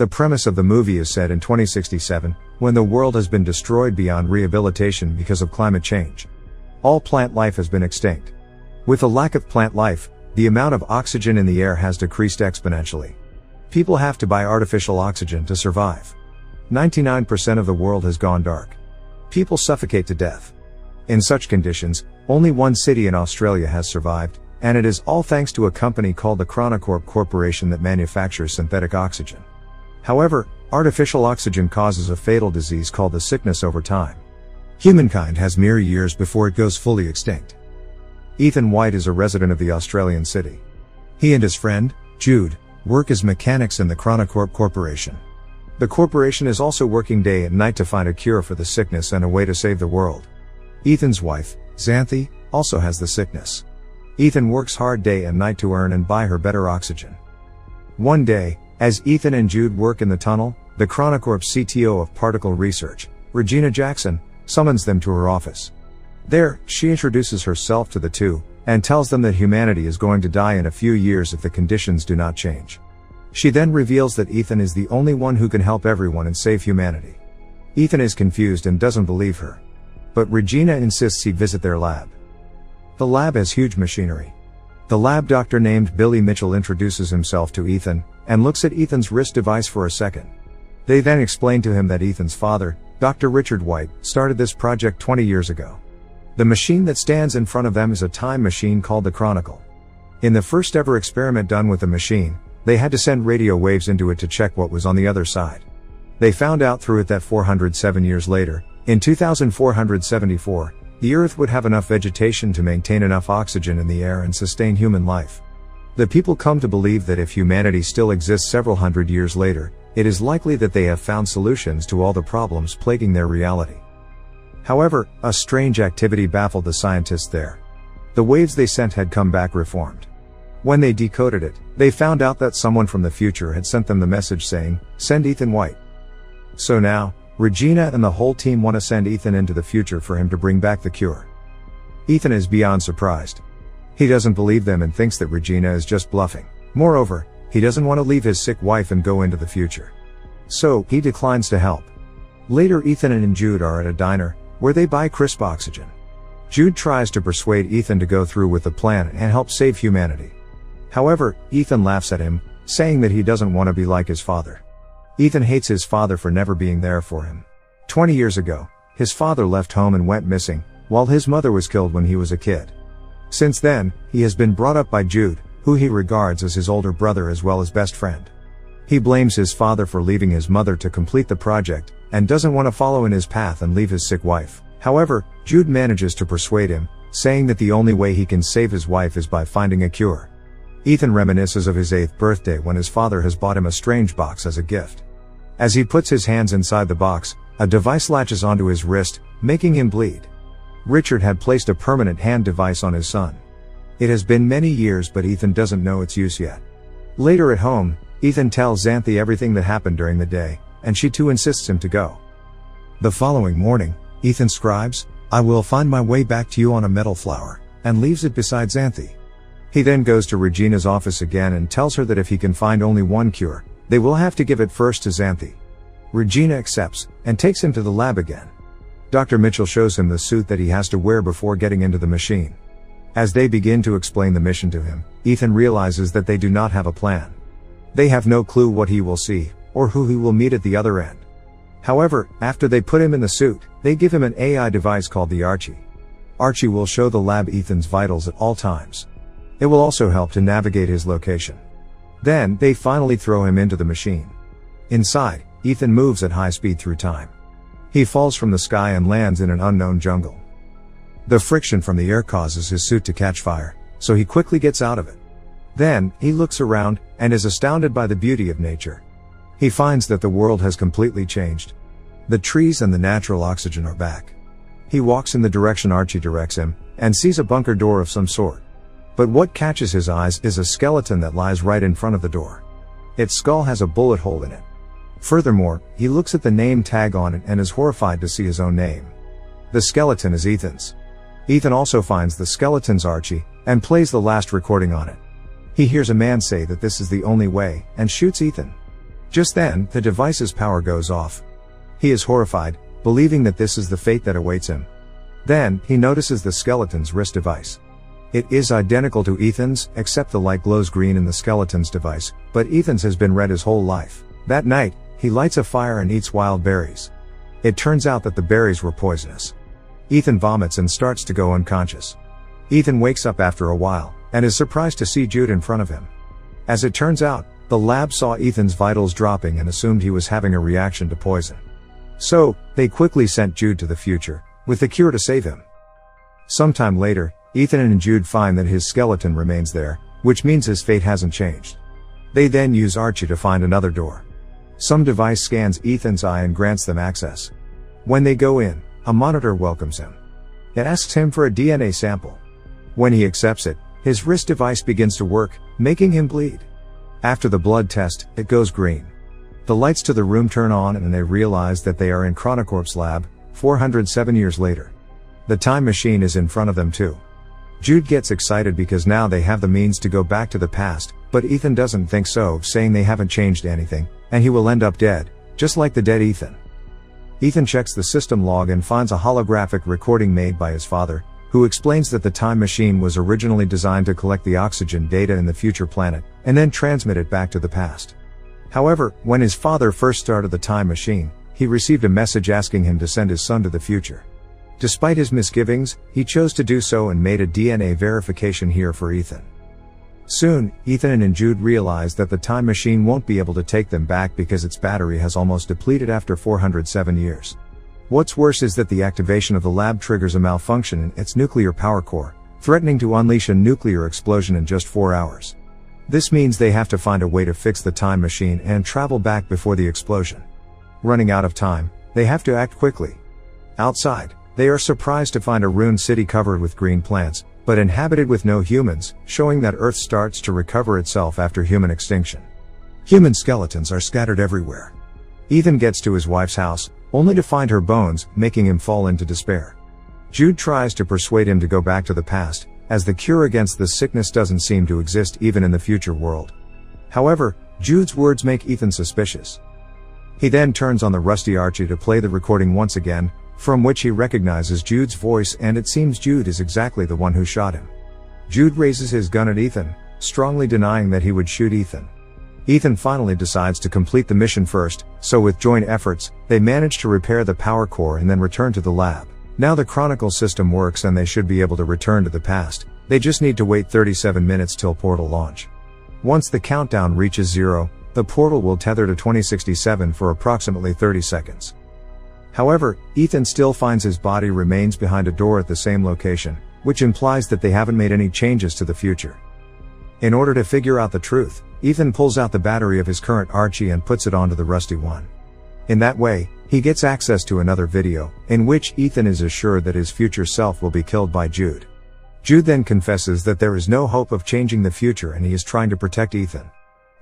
The premise of the movie is set in 2067, when the world has been destroyed beyond rehabilitation because of climate change. All plant life has been extinct. With the lack of plant life, the amount of oxygen in the air has decreased exponentially. People have to buy artificial oxygen to survive. 99% of the world has gone dark. People suffocate to death. In such conditions, only one city in Australia has survived, and it is all thanks to a company called the Chronocorp Corporation that manufactures synthetic oxygen. However, artificial oxygen causes a fatal disease called the sickness over time. Humankind has mere years before it goes fully extinct. Ethan White is a resident of the Australian city. He and his friend, Jude, work as mechanics in the Chronocorp Corporation. The corporation is also working day and night to find a cure for the sickness and a way to save the world. Ethan's wife, Xanthi, also has the sickness. Ethan works hard day and night to earn and buy her better oxygen. One day, as Ethan and Jude work in the tunnel, the Chronocorp CTO of Particle Research, Regina Jackson, summons them to her office. There, she introduces herself to the two, and tells them that humanity is going to die in a few years if the conditions do not change. She then reveals that Ethan is the only one who can help everyone and save humanity. Ethan is confused and doesn't believe her. But Regina insists he visit their lab. The lab has huge machinery. The lab doctor named Billy Mitchell introduces himself to Ethan, and looks at Ethan's wrist device for a second. They then explain to him that Ethan's father, Dr. Richard White, started this project 20 years ago. The machine that stands in front of them is a time machine called the Chronicle. In the first ever experiment done with the machine, they had to send radio waves into it to check what was on the other side. They found out through it that 407 years later, in 2474, the Earth would have enough vegetation to maintain enough oxygen in the air and sustain human life. The people come to believe that if humanity still exists several hundred years later, it is likely that they have found solutions to all the problems plaguing their reality. However, a strange activity baffled the scientists there. The waves they sent had come back reformed. When they decoded it, they found out that someone from the future had sent them the message saying, "Send Ethan White." So now, Regina and the whole team want to send Ethan into the future for him to bring back the cure. Ethan is beyond surprised. He doesn't believe them and thinks that Regina is just bluffing. Moreover, he doesn't want to leave his sick wife and go into the future. So, he declines to help. Later, Ethan and Jude are at a diner, where they buy crisp oxygen. Jude tries to persuade Ethan to go through with the plan and help save humanity. However, Ethan laughs at him, saying that he doesn't want to be like his father. Ethan hates his father for never being there for him. 20 years ago, his father left home and went missing, while his mother was killed when he was a kid. Since then, he has been brought up by Jude, who he regards as his older brother as well as best friend. He blames his father for leaving his mother to complete the project, and doesn't want to follow in his path and leave his sick wife. However, Jude manages to persuade him, saying that the only way he can save his wife is by finding a cure. Ethan reminisces of his 8th birthday when his father has bought him a strange box as a gift. As he puts his hands inside the box, a device latches onto his wrist, making him bleed. Richard had placed a permanent hand device on his son. It has been many years, but Ethan doesn't know its use yet. Later at home, Ethan tells Xanthi everything that happened during the day, and she too insists him to go. The following morning, Ethan scribes, "I will find my way back to you on a metal flower," and leaves it beside Xanthi. He then goes to Regina's office again and tells her that if he can find only one cure, they will have to give it first to Xanthi. Regina accepts, and takes him to the lab again. Dr. Mitchell shows him the suit that he has to wear before getting into the machine. As they begin to explain the mission to him, Ethan realizes that they do not have a plan. They have no clue what he will see, or who he will meet at the other end. However, after they put him in the suit, they give him an AI device called the Archie. Archie will show the lab Ethan's vitals at all times. It will also help to navigate his location. Then, they finally throw him into the machine. Inside, Ethan moves at high speed through time. He falls from the sky and lands in an unknown jungle. The friction from the air causes his suit to catch fire, so he quickly gets out of it. Then, he looks around, and is astounded by the beauty of nature. He finds that the world has completely changed. The trees and the natural oxygen are back. He walks in the direction Archie directs him, and sees a bunker door of some sort. But what catches his eyes is a skeleton that lies right in front of the door. Its skull has a bullet hole in it. Furthermore, he looks at the name tag on it and is horrified to see his own name. The skeleton is Ethan's. Ethan also finds the skeleton's Archie, and plays the last recording on it. He hears a man say that this is the only way, and shoots Ethan. Just then, the device's power goes off. He is horrified, believing that this is the fate that awaits him. Then, he notices the skeleton's wrist device. It is identical to Ethan's, except the light glows green in the skeleton's device, but Ethan's has been red his whole life. That night, he lights a fire and eats wild berries. It turns out that the berries were poisonous. Ethan vomits and starts to go unconscious. Ethan wakes up after a while, and is surprised to see Jude in front of him. As it turns out, the lab saw Ethan's vitals dropping and assumed he was having a reaction to poison. So, they quickly sent Jude to the future, with the cure to save him. Sometime later, Ethan and Jude find that his skeleton remains there, which means his fate hasn't changed. They then use Archie to find another door. Some device scans Ethan's eye and grants them access. When they go in, a monitor welcomes him. It asks him for a DNA sample. When he accepts it, his wrist device begins to work, making him bleed. After the blood test, it goes green. The lights to the room turn on and they realize that they are in Chronocorp's lab, 407 years later. The time machine is in front of them too. Jude gets excited because now they have the means to go back to the past, but Ethan doesn't think so, saying they haven't changed anything, and he will end up dead, just like the dead Ethan. Ethan checks the system log and finds a holographic recording made by his father, who explains that the time machine was originally designed to collect the oxygen data in the future planet, and then transmit it back to the past. However, when his father first started the time machine, he received a message asking him to send his son to the future. Despite his misgivings, he chose to do so and made a DNA verification here for Ethan. Soon, Ethan and Jude realize that the time machine won't be able to take them back because its battery has almost depleted after 407 years. What's worse is that the activation of the lab triggers a malfunction in its nuclear power core, threatening to unleash a nuclear explosion in just 4 hours. This means they have to find a way to fix the time machine and travel back before the explosion. Running out of time, they have to act quickly. Outside, they are surprised to find a ruined city covered with green plants, but inhabited with no humans, showing that Earth starts to recover itself after human extinction. Human skeletons are scattered everywhere. Ethan gets to his wife's house, only to find her bones, making him fall into despair. Jude tries to persuade him to go back to the past, as the cure against the sickness doesn't seem to exist even in the future world. However, Jude's words make Ethan suspicious. He then turns on the rusty Archie to play the recording once again, from which he recognizes Jude's voice, and it seems Jude is exactly the one who shot him. Jude raises his gun at Ethan, strongly denying that he would shoot Ethan. Ethan finally decides to complete the mission first, so with joint efforts, they manage to repair the power core and then return to the lab. Now the Chronicle system works and they should be able to return to the past. They just need to wait 37 minutes till portal launch. Once the countdown reaches 0, the portal will tether to 2067 for approximately 30 seconds. However, Ethan still finds his body remains behind a door at the same location, which implies that they haven't made any changes to the future. In order to figure out the truth, Ethan pulls out the battery of his current Archie and puts it onto the rusty one. In that way, he gets access to another video, in which Ethan is assured that his future self will be killed by Jude. Jude then confesses that there is no hope of changing the future and he is trying to protect Ethan.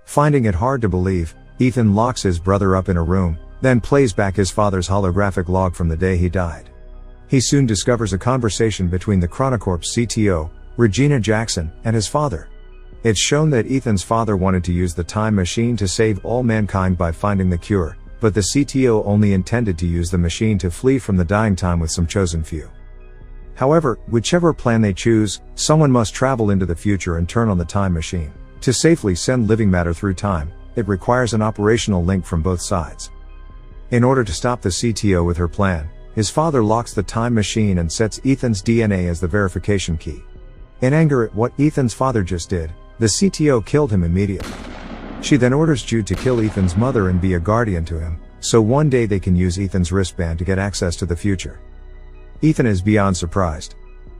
Finding it hard to believe, Ethan locks his brother up in a room, then plays back his father's holographic log from the day he died. He soon discovers a conversation between the Chronocorp's CTO, Regina Jackson, and his father. It's shown that Ethan's father wanted to use the time machine to save all mankind by finding the cure, but the CTO only intended to use the machine to flee from the dying time with some chosen few. However, whichever plan they choose, someone must travel into the future and turn on the time machine. To safely send living matter through time, it requires an operational link from both sides. In order to stop the CTO with her plan, his father locks the time machine and sets Ethan's DNA as the verification key. In anger at what Ethan's father just did, the CTO killed him immediately. She then orders Jude to kill Ethan's mother and be a guardian to him, so one day they can use Ethan's wristband to get access to the future. Ethan is beyond surprised.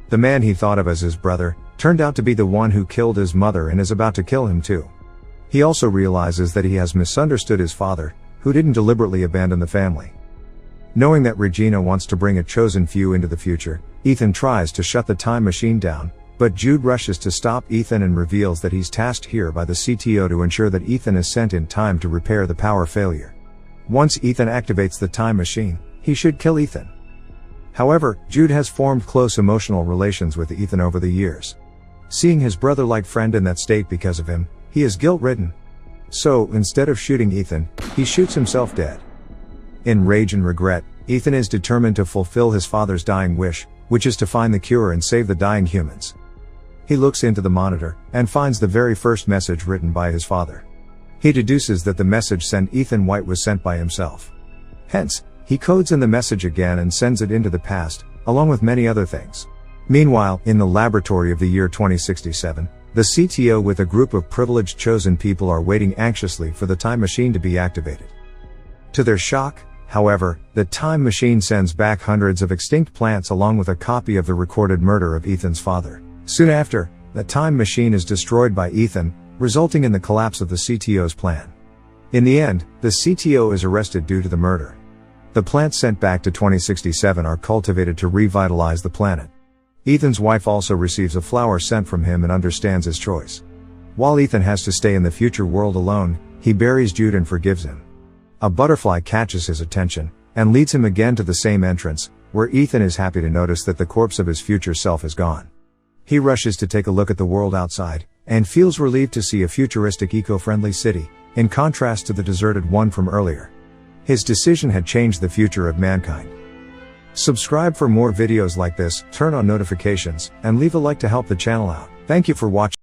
The man he thought of as his brother, turned out to be the one who killed his mother and is about to kill him too. He also realizes that he has misunderstood his father, who didn't deliberately abandon the family. Knowing that Regina wants to bring a chosen few into the future, Ethan tries to shut the time machine down, but Jude rushes to stop Ethan and reveals that he's tasked here by the CTO to ensure that Ethan is sent in time to repair the power failure. Once Ethan activates the time machine, he should kill Ethan. However, Jude has formed close emotional relations with Ethan over the years. Seeing his brother-like friend in that state because of him, he is guilt-ridden. So, instead of shooting Ethan, he shoots himself dead. In rage and regret, Ethan is determined to fulfill his father's dying wish, which is to find the cure and save the dying humans. He looks into the monitor, and finds the very first message written by his father. He deduces that the message sent Ethan White was sent by himself. Hence, he codes in the message again and sends it into the past, along with many other things. Meanwhile, in the laboratory of the year 2067, the CTO with a group of privileged chosen people are waiting anxiously for the time machine to be activated. To their shock, however, the time machine sends back hundreds of extinct plants along with a copy of the recorded murder of Ethan's father. Soon after, the time machine is destroyed by Ethan, resulting in the collapse of the CTO's plan. In the end, the CTO is arrested due to the murder. The plants sent back to 2067 are cultivated to revitalize the planet. Ethan's wife also receives a flower sent from him and understands his choice. While Ethan has to stay in the future world alone, he buries Jude and forgives him. A butterfly catches his attention, and leads him again to the same entrance, where Ethan is happy to notice that the corpse of his future self is gone. He rushes to take a look at the world outside, and feels relieved to see a futuristic eco-friendly city, in contrast to the deserted one from earlier. His decision had changed the future of mankind. Subscribe for more videos like this, turn on notifications, and leave a like to help the channel out. Thank you for watching.